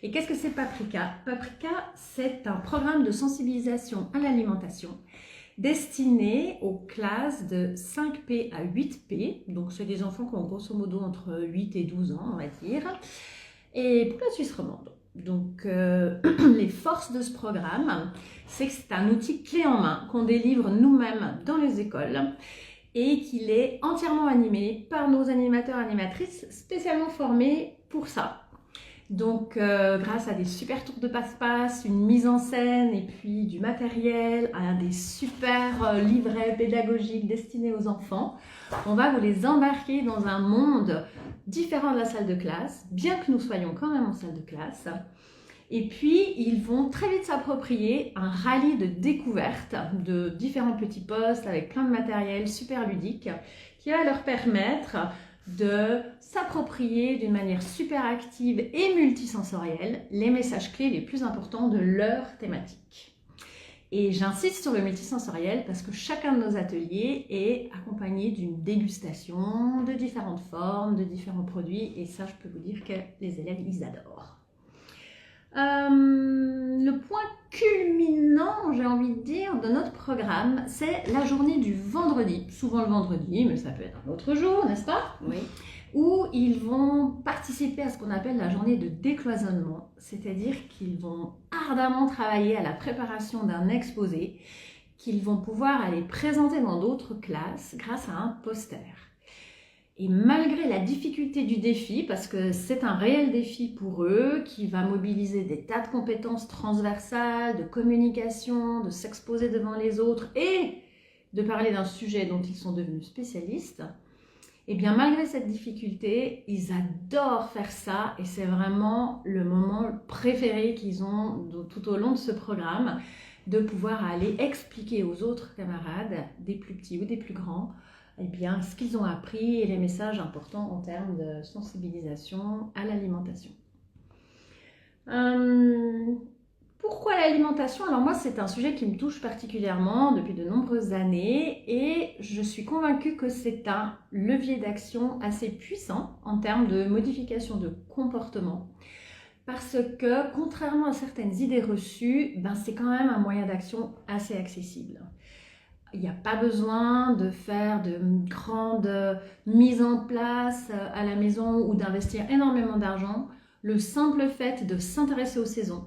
Et qu'est-ce que c'est Paprika? Paprika, c'est un programme de sensibilisation à l'alimentation destiné aux classes de 5P à 8P. Donc, c'est des enfants qui ont grosso modo entre 8 et 12 ans, on va dire. Et pour la Suisse romande. Donc, les forces de ce programme, c'est que c'est un outil clé en main qu'on délivre nous-mêmes dans les écoles et qu'il est entièrement animé par nos animateurs et animatrices spécialement formés pour ça. Donc, grâce à des super tours de passe-passe, une mise en scène et puis du matériel, à des super livrets pédagogiques destinés aux enfants, on va vous les embarquer dans un monde différent de la salle de classe, bien que nous soyons quand même en salle de classe. Et puis, ils vont très vite s'approprier un rallye de découverte de différents petits postes avec plein de matériel super ludique qui va leur permettre de s'approprier d'une manière super active et multisensorielle les messages clés les plus importants de leur thématique. Et j'insiste sur le multisensoriel parce que chacun de nos ateliers est accompagné d'une dégustation de différentes formes, de différents produits, et ça, je peux vous dire que les élèves, ils adorent. Le point culminant, j'ai envie de dire, de notre programme, c'est la journée du vendredi, souvent le vendredi, mais ça peut être un autre jour, n'est-ce pas? Oui. Où ils vont participer à ce qu'on appelle la journée de décloisonnement, c'est-à-dire qu'ils vont ardemment travailler à la préparation d'un exposé qu'ils vont pouvoir aller présenter dans d'autres classes grâce à un poster. Et malgré la difficulté du défi, parce que c'est un réel défi pour eux, qui va mobiliser des tas de compétences transversales, de communication, de s'exposer devant les autres et de parler d'un sujet dont ils sont devenus spécialistes, et bien malgré cette difficulté, ils adorent faire ça et c'est vraiment le moment préféré qu'ils ont tout au long de ce programme, de pouvoir aller expliquer aux autres camarades, des plus petits ou des plus grands, eh bien, ce qu'ils ont appris et les messages importants en termes de sensibilisation à l'alimentation. Pourquoi l'alimentation? Alors moi, c'est un sujet qui me touche particulièrement depuis de nombreuses années et je suis convaincue que c'est un levier d'action assez puissant en termes de modification de comportement. Parce que, contrairement à certaines idées reçues, c'est quand même un moyen d'action assez accessible. Il n'y a pas besoin de faire de grandes mises en place à la maison ou d'investir énormément d'argent. Le simple fait de s'intéresser aux saisons,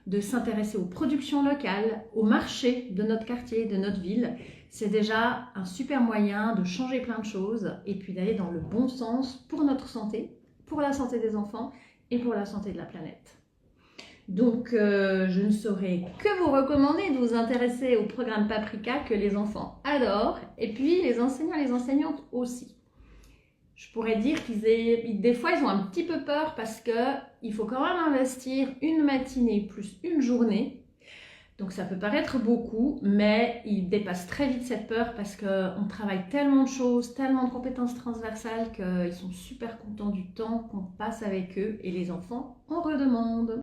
de s'intéresser aux productions locales, au marché de notre quartier, de notre ville, c'est déjà un super moyen de changer plein de choses et puis d'aller dans le bon sens pour notre santé, pour la santé des enfants et pour la santé de la planète. Donc, je ne saurais que vous recommander de vous intéresser au programme Paprika que les enfants adorent et puis les enseignants et les enseignantes aussi. Je pourrais dire des fois, ils ont un petit peu peur parce qu'il faut quand même investir une matinée plus une journée. Donc, ça peut paraître beaucoup, mais ils dépassent très vite cette peur parce qu'on travaille tellement de choses, tellement de compétences transversales qu'ils sont super contents du temps qu'on passe avec eux et les enfants en redemandent.